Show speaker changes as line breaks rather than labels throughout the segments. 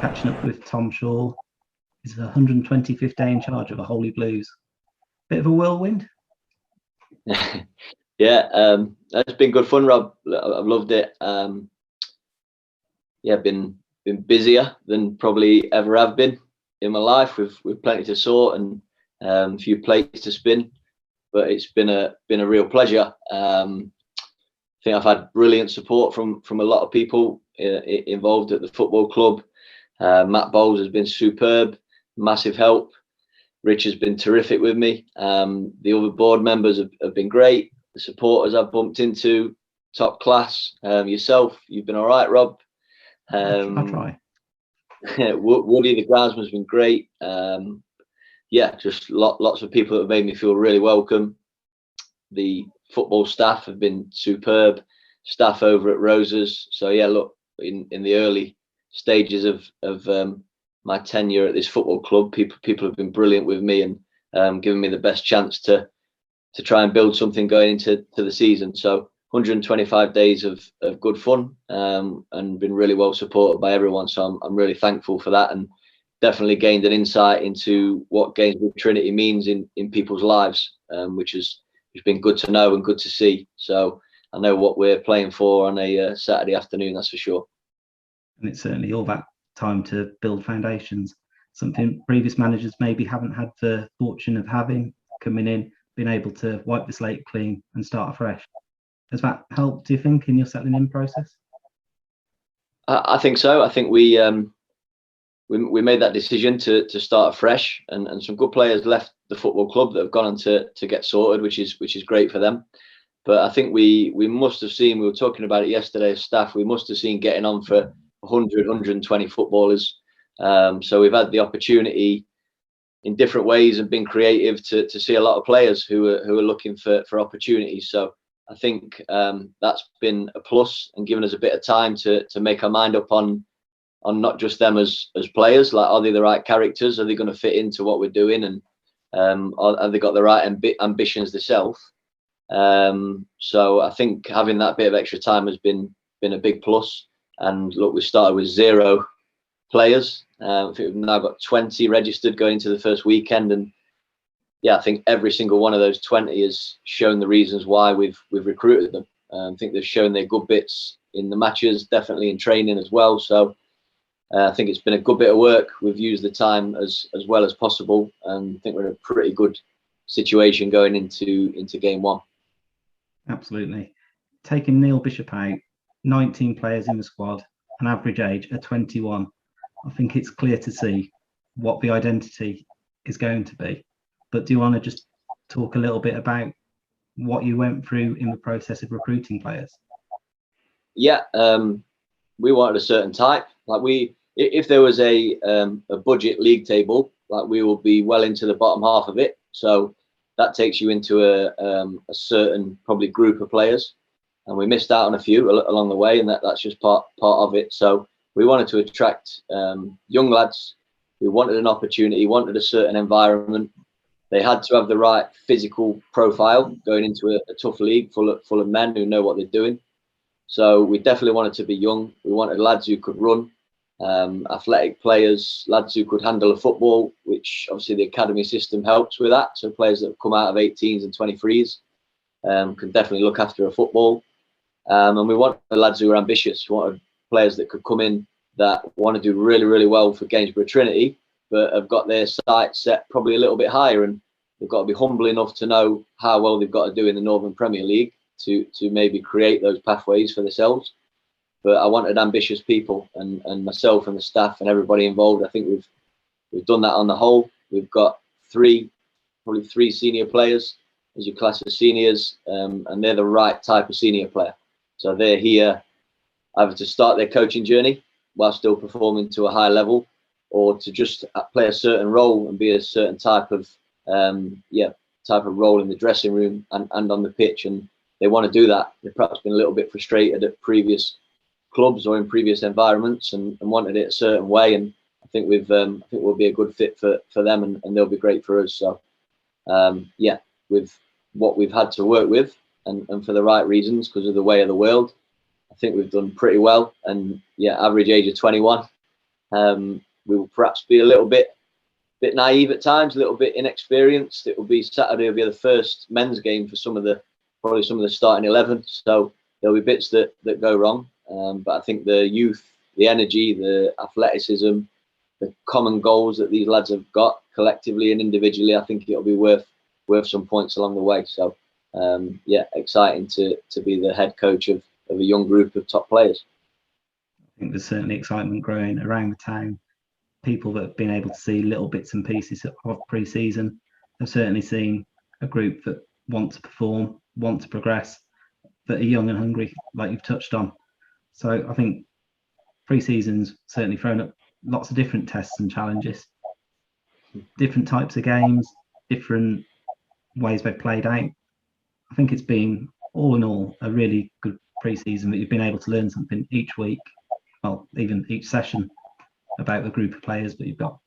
catching up with Tom Shaw. He's 125th day in charge of the Holy Blues. Bit of a whirlwind.
Yeah, it's been good fun, Rob. I've loved it. Yeah, been busier than probably ever have been in my life, with plenty to sort and a few plates to spin. But it's been a real pleasure. I think I've had brilliant support from a lot of people involved at the football club. Matt Bowles has been superb, massive help. Rich has been terrific with me. The other board members have been great. The supporters I've bumped into, top class. Yourself, you've been all right, Rob.
I'll try.
Woody, the groundsman, has been great. Yeah, just lots of people that have made me feel really welcome. The football staff have been superb. Staff over at Roses. So yeah, look, in the early stages of my tenure at this football club, people have been brilliant with me and given me the best chance to try and build something going into the season. So 125 days of good fun, and been really well supported by everyone. So I'm really thankful for that, and definitely gained an insight into what Gainsborough Trinity means in people's lives, which has been good to know and good to see. So I know what we're playing for on a Saturday afternoon, that's for sure.
And it's certainly all that time to build foundations, something previous managers maybe haven't had the fortune of having, coming in, being able to wipe the slate clean and start afresh. Has that helped, do you think, in your settling in process?
I think so. I think we made that decision to start afresh, and some good players left the football club that have gone on to get sorted, which is great for them. But I think we must have seen, we were talking about it yesterday as staff, we must have seen getting on for 100, 120 footballers. So we've had the opportunity in different ways and been creative to see a lot of players who are looking for opportunities. So I think that's been a plus and given us a bit of time to make our mind up on not just them as players, like, are they the right characters? Are they going to fit into what we're doing? And have they got the right ambitions themselves? So I think having that bit of extra time has been a big plus. And look, we started with 0 players. I think we've now got 20 registered going into the first weekend, and yeah, I think every single one of those 20 has shown the reasons why we've recruited them. I think they've shown their good bits in the matches, definitely in training as well. So I think it's been a good bit of work. We've used the time as well as possible, and I think we're in a pretty good situation going into game 1.
Absolutely. Taking Neil Bishop out, 19 players in the squad, an average age of 21. I think it's clear to see what the identity is going to be. But do you want to just talk a little bit about what you went through in the process of recruiting players?
Yeah, we wanted a certain type. Like, if there was a budget league table, like, we will be well into the bottom half of it. So that takes you into a certain probably group of players, and we missed out on a few along the way, and that's just part of it. So we wanted to attract young lads who wanted an opportunity, wanted a certain environment. They had to have the right physical profile going into a tough league full of men who know what they're doing. So we definitely wanted to be young. We wanted lads who could run, athletic players, lads who could handle a football, which obviously the academy system helps with that. So players that have come out of 18s and 23s can definitely look after a football. And we wanted lads who were ambitious. We wanted players that could come in that want to do really, really well for Gainsborough Trinity, but have got their sights set probably a little bit higher, and they've got to be humble enough to know how well they've got to do in the Northern Premier League to maybe create those pathways for themselves. But I wanted ambitious people, and myself and the staff and everybody involved, I think we've done that on the whole. We've got probably three senior players as your class of seniors, and they're the right type of senior player. So they're here either to start their coaching journey while still performing to a high level, or to just play a certain role and be a certain type of role in the dressing room and on the pitch. And they want to do that. They've perhaps been a little bit frustrated at previous clubs or in previous environments and wanted it a certain way. And I think we'll be a good fit for them, and they'll be great for us. So with what we've had to work with and for the right reasons because of the way of the world, I think we've done pretty well. And yeah, average age of 21. We will perhaps be a little bit naive at times, a little bit inexperienced. It will be Saturday will be the first men's game for probably some of the starting 11. So there'll be bits that go wrong. But I think the youth, the energy, the athleticism, the common goals that these lads have got collectively and individually, I think it'll be worth some points along the way. So yeah, exciting to be the head coach of a young group of top players.
I think there's certainly excitement growing around the town. People that have been able to see little bits and pieces of pre-season have certainly seen a group that want to perform, want to progress, that are young and hungry, like you've touched on. So I think pre-season's certainly thrown up lots of different tests and challenges, different types of games, different ways they've played out. I think it's been, all in all, a really good pre-season that you've been able to learn something each week, well, even each session, about the group of players that you've got.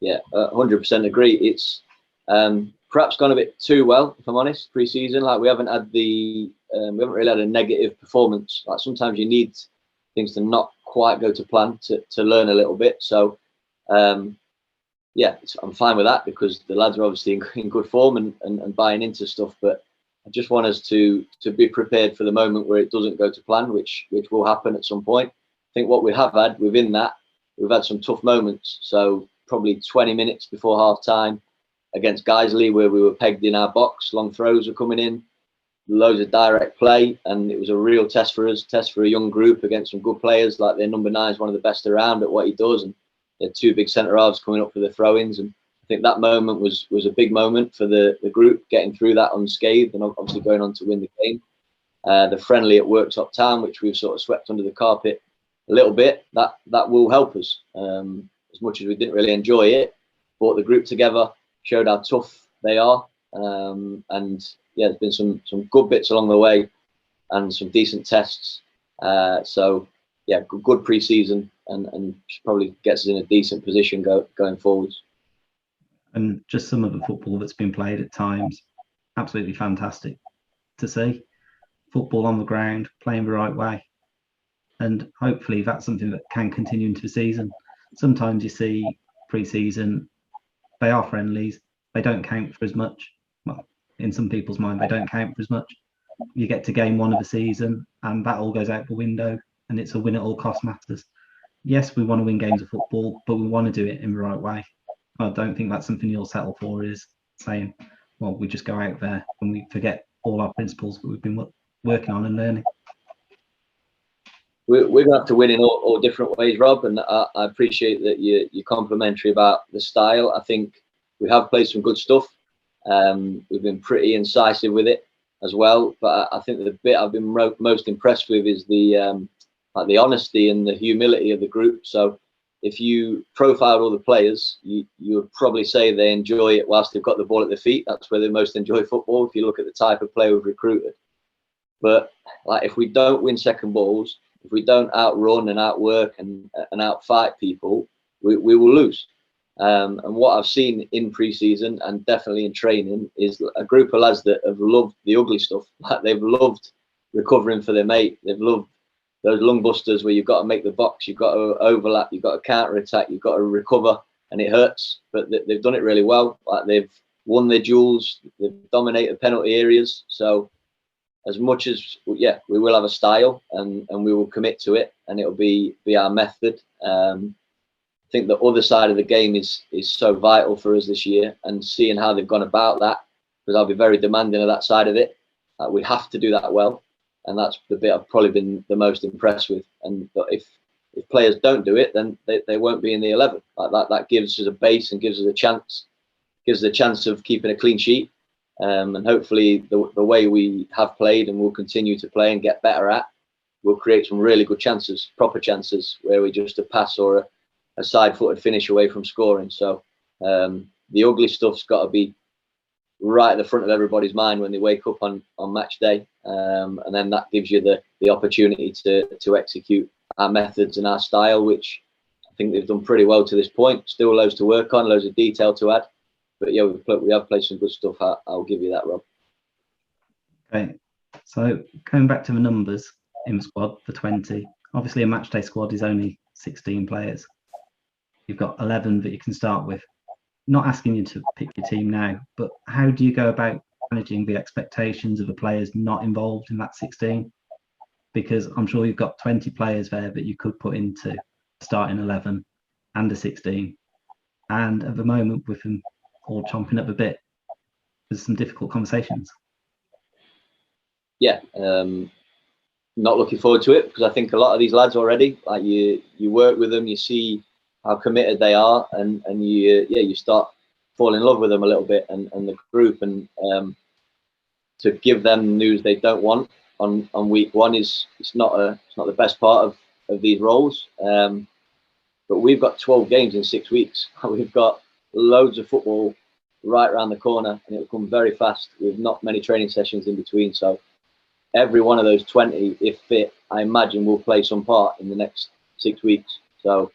Yeah, 100% agree. It's perhaps gone a bit too well, if I'm honest, pre-season. Like we haven't really had a negative performance. Like sometimes you need things to not quite go to plan to learn a little bit. So yeah, I'm fine with that because the lads are obviously in good form and buying into stuff. But I just want us to be prepared for the moment where it doesn't go to plan, which will happen at some point. I think what we have had within that, we've had some tough moments. So probably 20 minutes before half time against Gainsborough, where we were pegged in our box, long throws were coming in, loads of direct play, and it was a real test for us, test for a young group against some good players. Like their number 9 is one of the best around at what he does, and they had 2 big centre halves coming up for the throw-ins, and I think that moment was a big moment for the group, getting through that unscathed and obviously going on to win the game. The friendly at Worktop Town, which we've sort of swept under the carpet a little bit, that will help us. As much as we didn't really enjoy it, brought the group together, showed how tough they are, and yeah, there's been some good bits along the way and some decent tests. So yeah, good pre-season and probably gets us in a decent position going forwards.
And just some of the football that's been played at times, absolutely fantastic to see. Football on the ground, playing the right way. And hopefully that's something that can continue into the season. Sometimes you see pre-season, they are friendlies, they don't count for as much. Well, in some people's mind, they don't count for as much. You get to game 1 of the season and that all goes out the window and it's a win at all cost matters. Yes, we want to win games of football, but we want to do it in the right way. I don't think that's something you'll settle for, is saying, well, we just go out there and we forget all our principles that we've been working on and learning.
We're going to have to win in all different ways, Rob, and I appreciate that you're complimentary about the style. I think we have played some good stuff. We've been pretty incisive with it as well, but I think the bit I've been most impressed with is the honesty and the humility of the group. So if you profiled all the players, you would probably say they enjoy it whilst they've got the ball at their feet. That's where they most enjoy football, if you look at the type of player we've recruited. But like, if we don't win second balls, if we don't outrun and outwork and outfight people, we will lose. And what I've seen in pre-season and definitely in training is a group of lads that have loved the ugly stuff. Like they've loved recovering for their mate. They've loved those lung busters where you've got to make the box, you've got to overlap, you've got to counter attack, you've got to recover, and it hurts. But they've done it really well. Like they've won their duels, they've dominated penalty areas. So as much as, yeah, we will have a style and we will commit to it, and it'll be our method. I think the other side of the game is so vital for us this year, and seeing how they've gone about that, because I'll be very demanding of that side of it. We have to do that well, and that's the bit I've probably been the most impressed with. And if players don't do it, then they won't be in the 11. Like that gives us a base and gives us a chance of keeping a clean sheet. And hopefully the way we have played and will continue to play and get better at, will create some really good chances, proper chances, where we just a pass or a side-footed finish away from scoring. So the ugly stuff's got to be right at the front of everybody's mind when they wake up on match day, and then that gives you the opportunity to execute our methods and our style, which I think they've done pretty well to this point. Still loads to work on, loads of detail to add. But yeah, we have played some good stuff. I'll give you that, Rob.
Okay, so going back to the numbers in the squad for 20, obviously a matchday squad is only 16 players. You've got 11 that you can start with. Not asking you to pick your team now, but how do you go about managing the expectations of the players not involved in that 16? Because I'm sure you've got 20 players there that you could put into starting 11 and a 16. And at the moment, with them all chomping at the bit, there's some difficult conversations.
Yeah, not looking forward to it, because I think a lot of these lads already, like you work with them, you see how committed they are, and you start falling in love with them a little bit, and the group, and to give them news they don't want on week one it's not the best part of these roles. But we've got 12 games in 6 weeks. We've got loads of football right around the corner, and it'll come very fast with not many training sessions in between. So every one of those 20, if fit, I imagine will play some part in the next 6 weeks. So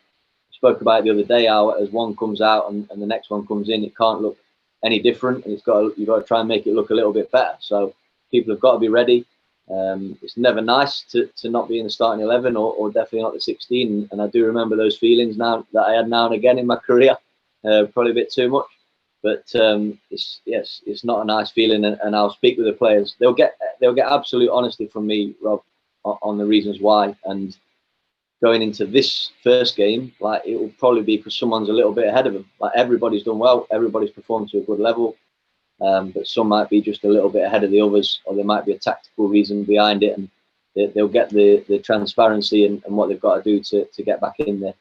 I spoke about it the other day, how as one comes out and the next one comes in, it can't look any different, and you've got to try and make it look a little bit better. So people have got to be ready. It's never nice to not be in the starting 11, or definitely not the 16. And I do remember those feelings now that I had now and again in my career, probably a bit too much. But it's not a nice feeling, and I'll speak with the players. They'll get absolute honesty from me, Rob, on the reasons why. And going into this first game, like, it will probably be because someone's a little bit ahead of them. Like, everybody's done well, everybody's performed to a good level. But some might be just a little bit ahead of the others, or there might be a tactical reason behind it, and they'll get the transparency and what they've got to do to get back in there.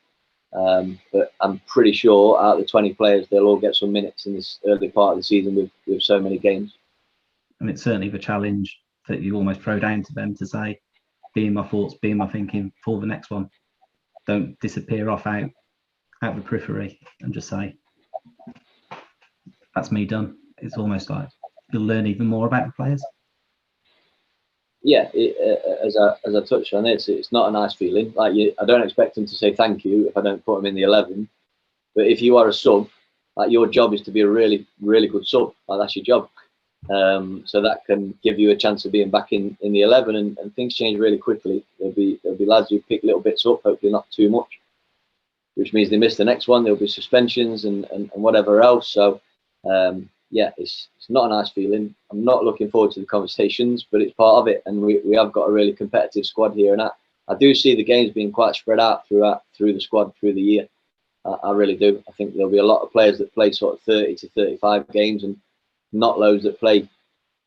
But I'm pretty sure out of the 20 players, they'll all get some minutes in this early part of the season with so many games. And
it's certainly the challenge that you almost throw down to them, to say, be in my thoughts, be in my thinking for the next one. Don't disappear off out the periphery and just say, that's me done. It's almost like you'll learn even more about the players.
Yeah, as I touched on it, it's not a nice feeling. Like, I don't expect them to say thank you if I don't put them in the 11. But if you are a sub, like, your job is to be a really, really good sub. Like, that's your job. So that can give you a chance of being back in the 11, and things change really quickly. There'll be lads who pick little bits up, hopefully not too much, which means they miss the next one. There'll be suspensions and whatever else. So yeah, it's not a nice feeling. I'm not looking forward to the conversations, but it's part of it, and we have got a really competitive squad here, and I do see the games being quite spread out through the squad through the year. I really do. I think there'll be a lot of players that play sort of 30 to 35 games, and not loads that play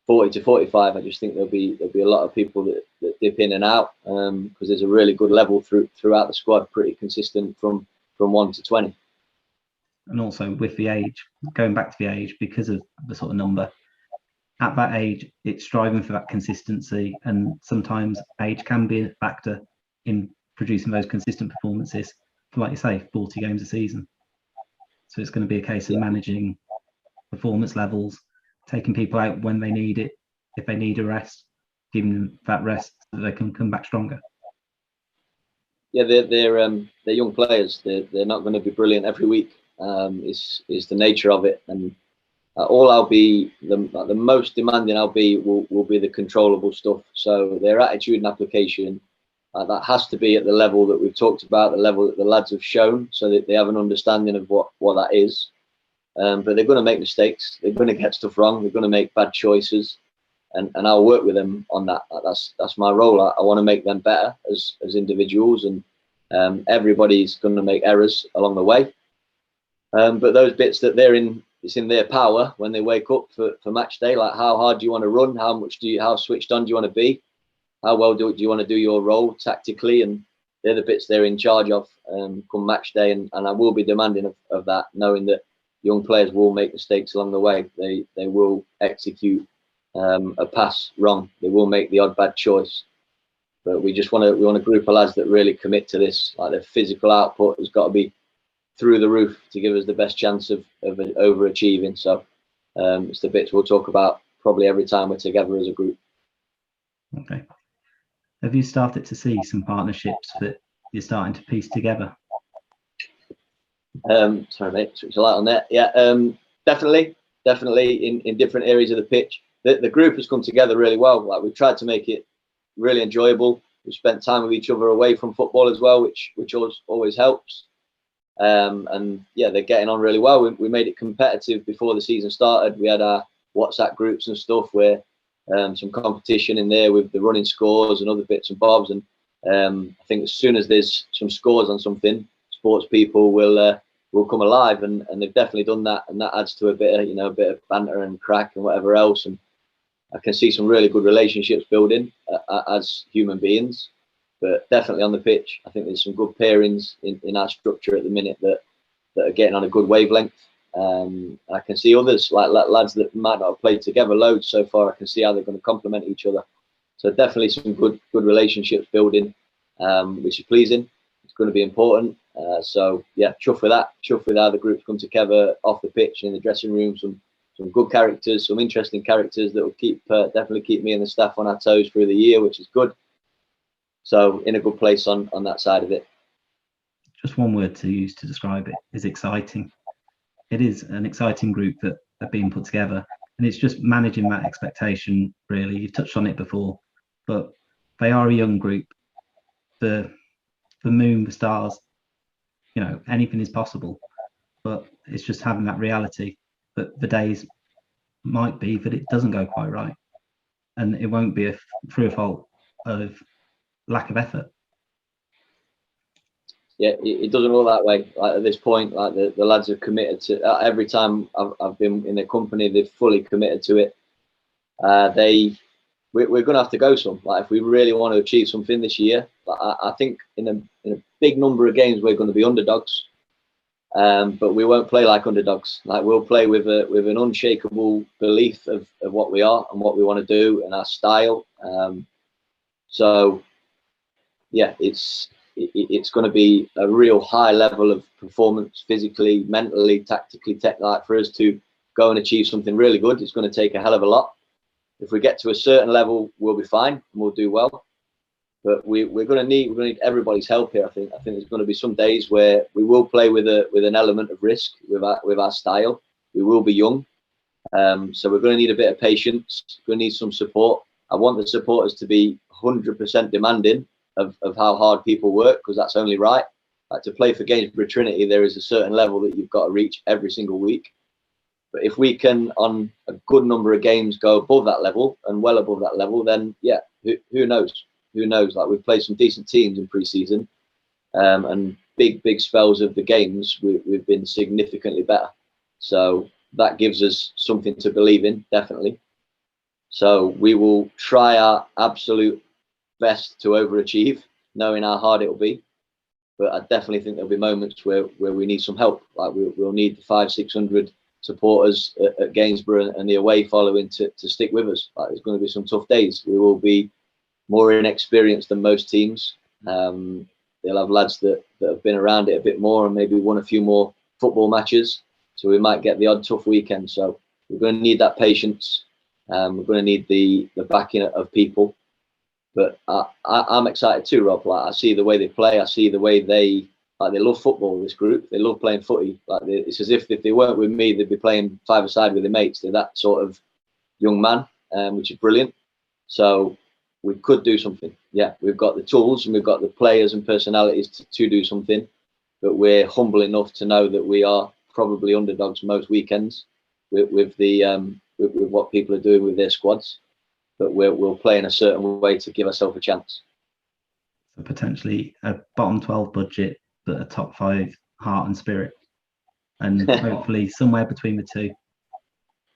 40 to 45. I just think there'll be a lot of people that dip in and out, because there's a really good level throughout the squad, pretty consistent from 1 to 20.
And also with the age, going back to the age, because of the sort of number, at that age, it's striving for that consistency, and sometimes age can be a factor in producing those consistent performances for, like you say, 40 games a season. So it's going to be a case of managing performance levels, taking people out when they need it, if they need a rest, giving them that rest so they can come back stronger.
Yeah, they're young players. They're not going to be brilliant every week. Is the nature of it, and all I'll be the most demanding I'll be will be the controllable stuff. So their attitude and application, that has to be at the level that we've talked about, the level that the lads have shown, so that they have an understanding of what that is. But they're going to make mistakes. They're going to get stuff wrong. They're going to make bad choices, and I'll work with them on that. That's my role. I want to make them better as individuals, and everybody's going to make errors along the way. But those bits that it's in their power when they wake up for match day, like how hard do you want to run, how switched on do you want to be, how well do you want to do your role tactically, and they're the bits they're in charge of come match day, and I will be demanding of that, knowing that young players will make mistakes along the way. They will execute a pass wrong, they will make the odd bad choice, but we want a group of lads that really commit to this. Like, their physical output has got to be through the roof to give us the best chance of overachieving. So it's the bits we'll talk about probably every time we're together as a group.
Okay. Have you started to see some partnerships that you're starting to piece together?
Sorry, mate, switch the light on there. Yeah, definitely in different areas of the pitch. The group has come together really well. Like, we've tried to make it really enjoyable. spent time with each other away from football as well, which always helps. And yeah, they're getting on really well. We made it competitive before the season started. We had our WhatsApp groups and stuff where some competition in there with the running scores and other bits and bobs. And I think as soon as there's some scores on something, sports people will come alive, and they've definitely done that. And that adds to a bit of, a bit of banter and crack and whatever else. And I can see some really good relationships building as human beings. But definitely on the pitch, I think there's some good pairings in our structure at the minute that are getting on a good wavelength. I can see others, like lads that might not have played together loads so far. I can see how they're going to complement each other. So definitely some good relationships building, which is pleasing. It's going to be important. So yeah, chuff with that. Chuff with how the groups come together off the pitch and in the dressing room. Some good characters, some interesting characters that will definitely keep me and the staff on our toes through the year, which is good. So in a good place on that side of it.
Just one word to use to describe it is exciting. It is an exciting group that are being put together, and it's just managing that expectation, really. You've touched on it before, but they are a young group. The moon, the stars, anything is possible, but it's just having that reality that the days might be that it doesn't go quite right, and it won't be through a fault of lack of effort.
Yeah, it doesn't look that way. Like at this point, like the lads are committed to every time I've been in their company, they've fully committed to it. We're going to have to go some. Like if we really want to achieve something this year, I think in a big number of games we're going to be underdogs, but we won't play like underdogs. Like we'll play with an unshakable belief of what we are and what we want to do and our style. So yeah, it's going to be a real high level of performance, physically, mentally, tactically, like for us to go and achieve something really good. It's going to take a hell of a lot. If we get to a certain level, we'll be fine and we'll do well. But we're going to need everybody's help here. I think there's going to be some days where we will play with an element of risk with our style. We will be young, so we're going to need a bit of patience. We're going to need some support. I want the supporters to be 100% demanding of how hard people work, because that's only right. Like to play for Gainsborough Trinity, there is a certain level that you've got to reach every single week. But if we can, on a good number of games, go above that level and well above that level, then yeah, who knows? Who knows? Like we've played some decent teams in pre-season, and big spells of the games we've been significantly better. So that gives us something to believe in, definitely. So we will try our absolute best to overachieve, knowing how hard it will be. But I definitely think there'll be moments where we need some help. Like we'll need the 500-600 supporters at Gainsborough and the away following to stick with us. Like there's going to be some tough days. We will be more inexperienced than most teams. They'll have lads that have been around it a bit more and maybe won a few more football matches. So we might get the odd tough weekend. So we're going to need that patience. We're going to need the backing of people. But I'm excited too, Rob. Like I see the way they play. I see the way they love football. This group, they love playing footy. Like it's as if they weren't with me, they'd be playing five-a-side with their mates. They're that sort of young man, which is brilliant. So we could do something. Yeah, we've got the tools and we've got the players and personalities to do something. But we're humble enough to know that we are probably underdogs most weekends with what people are doing with their squads. But we'll play in a certain way to give ourselves a chance.
So potentially a bottom 12 budget, but a top 5 heart and spirit, and hopefully somewhere between the two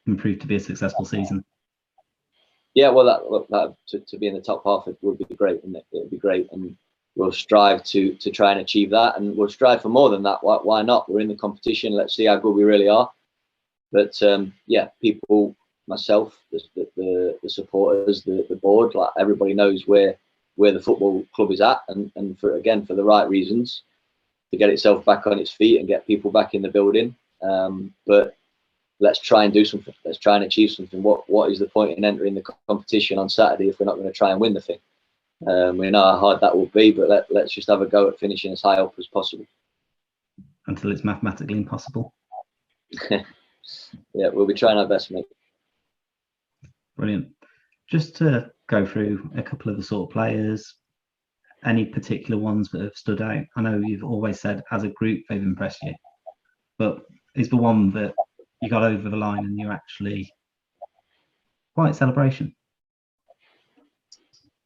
can prove to be a successful season.
Yeah, well, to be in the top half, it would be great, and it would be great, and we'll strive to try and achieve that, and we'll strive for more than that. Why not? We're in the competition. Let's see how good we really are. But yeah, people, myself, the supporters, the board, like everybody knows where the football club is at, and for the right reasons, to get itself back on its feet and get people back in the building. But let's try and do something. Let's try and achieve something. What is the point in entering the competition on Saturday if we're not going to try and win the thing? We know how hard that will be, but let's just have a go at finishing as high up as possible.
Until it's mathematically impossible.
Yeah, we'll be trying our best, mate.
Brilliant. Just to go through a couple of the sort of players, any particular ones that have stood out? I know you've always said as a group they've impressed you, but is the one that you got over the line and you're actually quite a celebration?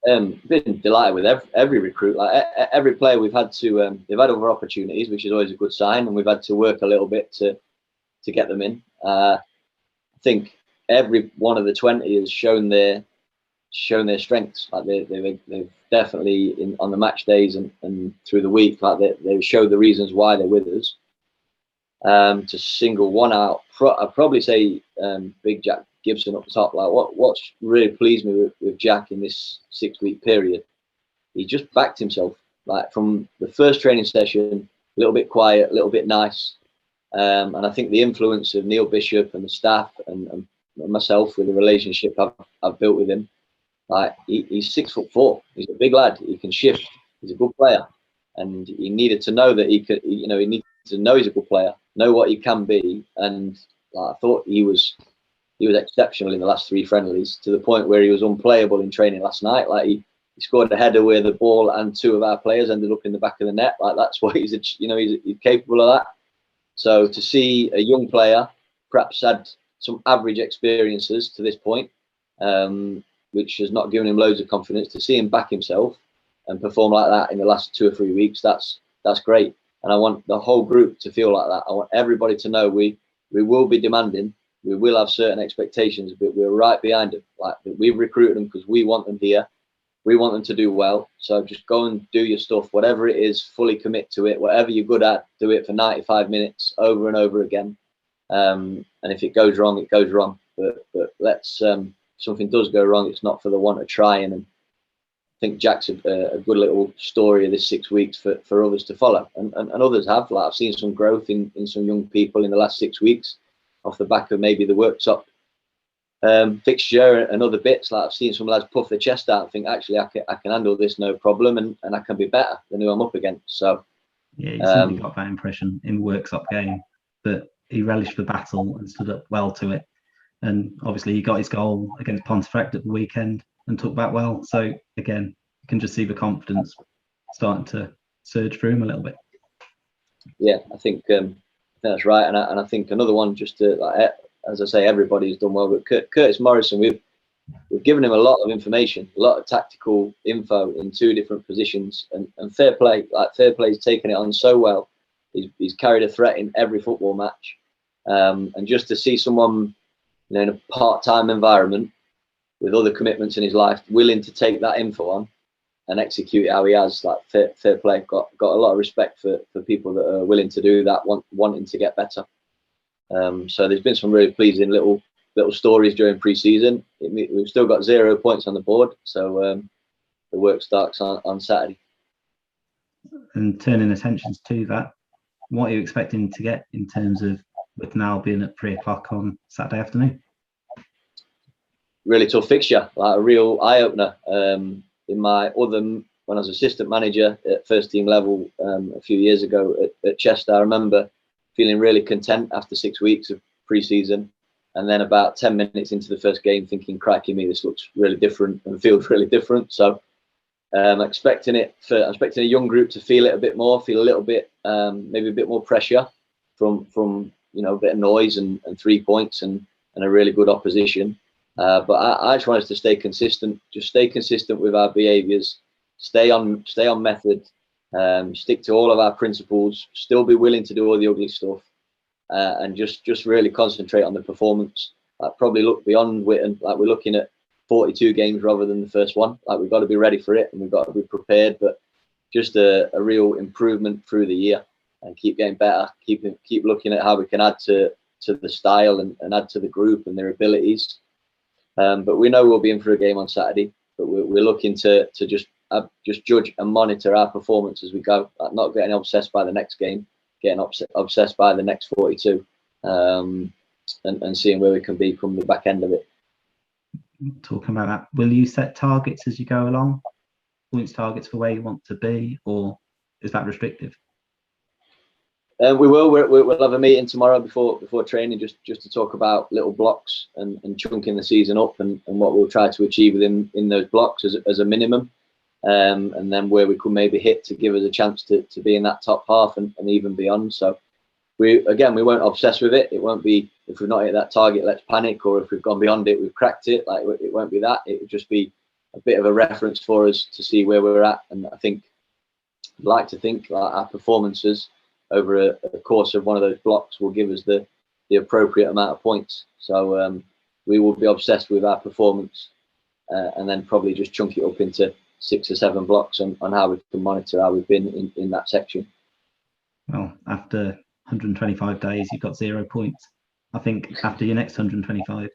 Been delighted with every recruit. Like every player we've had to, they've had other opportunities, which is always a good sign, and we've had to work a little bit to get them in. I think every one of the 20 has shown their strengths. Like they've definitely on the match days and through the week, like they've showed the reasons why they're with us. To single one out, I'd probably say Big Jack Gibson up top. Like what's really pleased me with Jack in this 6-week period, he just backed himself. Like from the first training session, a little bit quiet, a little bit nice, and I think the influence of Neil Bishop and the staff and myself with the relationship I've built with him. Like he's 6'4", he's a big lad, he can shift, he's a good player, and he needed to know that he could. He needed to know he's a good player, know what he can be, and like, I thought he was exceptional in the last 3 friendlies, to the point where he was unplayable in training last night. Like he scored a header where the ball and 2 of our players ended up in the back of the net. Like that's what he's capable of that. So to see a young player, perhaps had some average experiences to this point, which has not given him loads of confidence, to see him back himself and perform like that in the last 2 or 3 weeks, that's great. And I want the whole group to feel like that. I want everybody to know we will be demanding. We will have certain expectations, but we're right behind them. Like we've recruited them because we want them here. We want them to do well. So just go and do your stuff, whatever it is, fully commit to it. Whatever you're good at, do it for 95 minutes over and over again. And if it goes wrong, it goes wrong. But let's something does go wrong, it's not for the want of trying. And I think Jack's a good little story of this 6 weeks for others to follow, and others have. Like I've seen some growth in some young people in the last 6 weeks off the back of maybe the workshop fixture and other bits. Like I've seen some lads puff their chest out and think, actually I can handle this no problem, and I can be better than who I'm up against. So
yeah, you certainly got that impression in the workshop game, that he relished the battle and stood up well to it. And obviously he got his goal against Pontefract at the weekend and took that well. So again, you can just see the confidence starting to surge through him a little bit.
Yeah, I think that's right. And I think another one, just to, like, as I say, everybody's done well. But Curtis Morrison, we've given him a lot of information, a lot of tactical info in 2 different positions, and fair play. Like fair play's taken it on so well. He's carried a threat in every football match, and just to see someone, in a part-time environment with other commitments in his life, willing to take that info on and execute it how he has, like fair play. Got a lot of respect for people that are willing to do that, wanting to get better. So there's been some really pleasing little stories during pre-season. We've still got 0 points on the board, so the work starts on Saturday.
And turning attentions to that, what are you expecting to get in terms of, with now being at 3 o'clock on Saturday afternoon?
Really tough fixture, like a real eye-opener. In my other, when I was assistant manager at first team level a few years ago at Chester, I remember feeling really content after 6 weeks of pre-season, and then about 10 minutes into the first game thinking, crikey me, this looks really different and feels really different. So I'm expecting a young group to feel it a bit more, feel a little bit, maybe a bit more pressure from a bit of noise and 3 points and a really good opposition. But I just want us to stay consistent, just stay consistent with our behaviours, stay on method, stick to all of our principles, still be willing to do all the ugly stuff, and just really concentrate on the performance. Like probably look beyond Witten, like we're looking at 42 games rather than the first one. Like we've got to be ready for it and we've got to be prepared, but just a real improvement through the year and keep getting better, keep looking at how we can add to the style and add to the group and their abilities. But we know we'll be in for a game on Saturday, but we're looking to just judge and monitor our performance as we go, like not getting obsessed by the next game, getting obsessed by the next 42, and seeing where we can be from the back end of it.
Talking about that, will you set targets as you go along? Points targets for where you want to be, or is that restrictive?
We will. We'll have a meeting tomorrow before training, just to talk about little blocks and chunking the season up and what we'll try to achieve within those blocks as a minimum. and then where we could maybe hit to give us a chance to be in that top half and even beyond. So we won't obsess with it. It won't be, if we've not hit that target, let's panic, or if we've gone beyond it, we've cracked it. Like, it won't be that. It would just be a bit of a reference for us to see where we're at. And I think, I'd like to think like our performances over a course of one of those blocks will give us the appropriate amount of points. So we will be obsessed with our performance, and then probably just chunk it up into 6 or 7 blocks on how we can monitor how we've been in that section.
Well, after 125 days, you've got 0 points. I think after your next 125,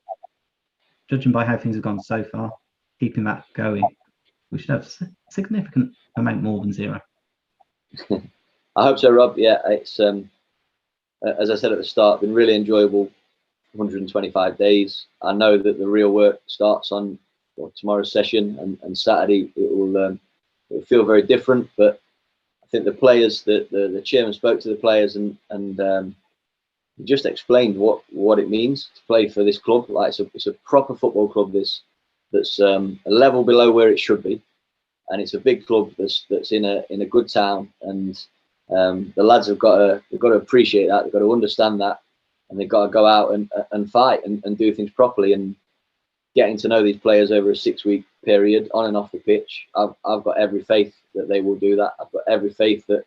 judging by how things have gone so far, keeping that going, we should have a significant amount more than 0.
I hope so, Rob. Yeah, it's as I said at the start, been really enjoyable 125 days. I know that the real work starts on tomorrow's session, and Saturday it'll feel very different. But I think the players, the chairman spoke to the players and just explained what it means to play for this club. Like, it's a proper football club. That's a level below where it should be, and it's a big club that's in a good town. And the lads have got to appreciate that. They've got to understand that, and they've got to go out and fight and do things properly. And getting to know these players over a 6-week period on and off the pitch, I've got every faith that they will do that. I've got every faith that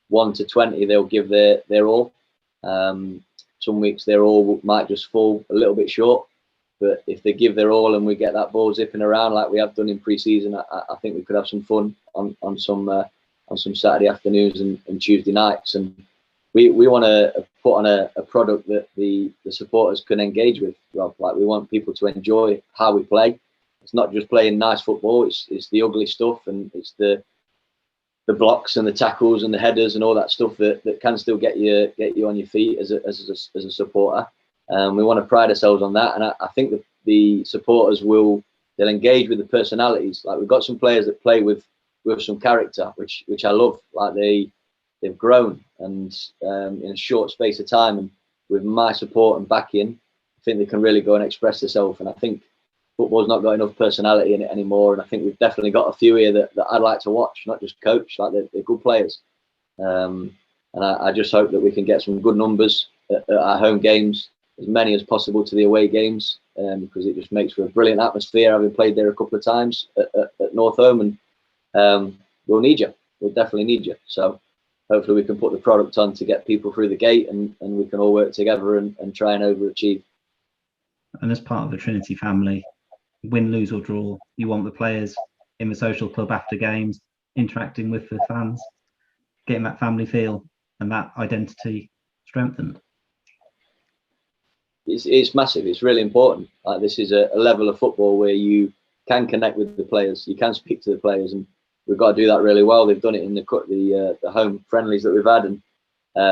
1 to 20 they'll give their all. Some weeks their all might just fall a little bit short, but if they give their all and we get that ball zipping around like we have done in pre-season, I think we could have some fun on some Saturday afternoons and Tuesday nights. And we want to put on a product that the supporters can engage with, Rob. Like, we want people to enjoy how we play. It's not just playing nice football. It's the ugly stuff, and it's the blocks and the tackles and the headers and all that stuff that can still get you on your feet as a supporter. We want to pride ourselves on that, and I think that the supporters they'll engage with the personalities. Like, we've got some players that play with some character, which I love. Like, they've grown, and in a short space of time, and with my support and backing, I think they can really go and express themselves. And I think football's not got enough personality in it anymore, and I think we've definitely got a few here that I'd like to watch, not just coach. Like, they're good players, and I just hope that we can get some good numbers at our home games, as many as possible to the away games, because it just makes for a brilliant atmosphere, having played there a couple of times at North Home. And we'll need you. We'll definitely need you. So hopefully we can put the product on to get people through the gate, and we can all work together and try and overachieve.
And as part of the Trinity family, win, lose or draw, you want the players in the social club after games interacting with the fans, getting that family feel and that identity strengthened.
It's massive. It's really important. Like, this is a level of football where you can connect with the players, you can speak to the players, and we've got to do that really well. They've done it in the home friendlies that we've had, and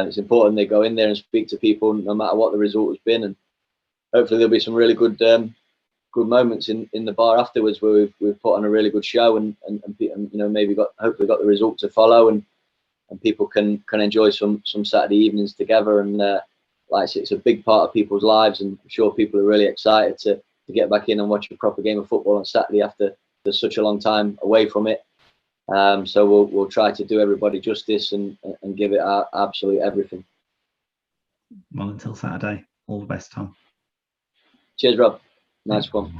it's important they go in there and speak to people no matter what the result has been. And hopefully there'll be some really good moments in the bar afterwards, where we've put on a really good show, and maybe hopefully got the result to follow, and people can enjoy some Saturday evenings together. And like I say, it's a big part of people's lives, and I'm sure people are really excited to get back in and watch a proper game of football on Saturday after such a long time away from it. So we'll try to do everybody justice and give it our absolute everything.
Well, until Saturday, all the best, Tom.
Cheers, Rob. Nice one.